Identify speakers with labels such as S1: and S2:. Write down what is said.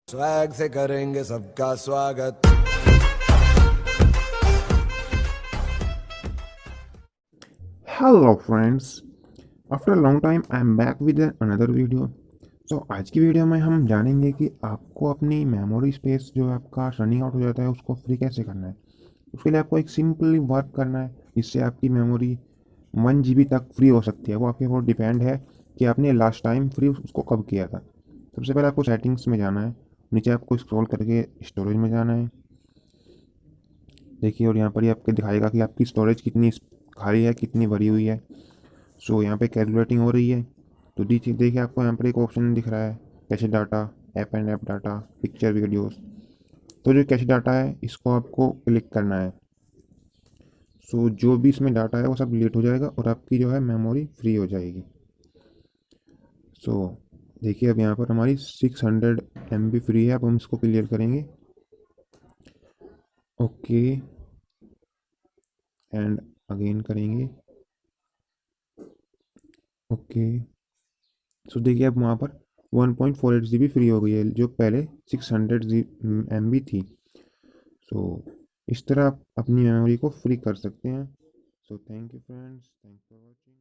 S1: Swag से करेंगे सबका स्वागत।
S2: Hello friends, after a long time I am back with another video. So आज की वीडियो में हम जानेंगे कि आपको अपनी मेमोरी स्पेस जो आपका रनिंग आउट हो जाता है उसको फ्री कैसे करना है। उसके लिए आपको एक सिंपली वर्क करना है जिससे आपकी मेमोरी 1 GB तक फ्री हो सकती है। वो आपके ऊपर डिपेंड है कि आपने लास्ट टाइम फ्री उसको कब किया था। सबसे पहले आपको सेटिंग्स में जाना है, नीचे आपको स्क्रॉल करके स्टोरेज में जाना है। देखिए और यहाँ पर ही आपको दिखाएगा कि आपकी स्टोरेज कितनी खाली है, कितनी भरी हुई है। सो यहाँ पे कैलकुलेटिंग हो रही है। तो देखिए आपको यहाँ पर एक ऑप्शन दिख रहा है, cache data, app and app data, picture videos. तो जो कैशे डाटा है इसको आपको क्लिक करना है। सो जो भी इसमें डाटा है वो सब डिलीट हो जाएगा और आपकी जो है मेमोरी फ्री हो जाएगी। सो देखिए अब यहाँ पर हमारी 600 MB फ्री है। अब हम इसको क्लियर करेंगे, ओके एंड अगेन करेंगे, ओके। सो देखिए अब वहाँ पर 1.48 GB फ्री हो गई है, जो पहले 600 MB थी। सो इस तरह आप अपनी मेमोरी को फ्री कर सकते हैं। So thank you friends, thanks for watching.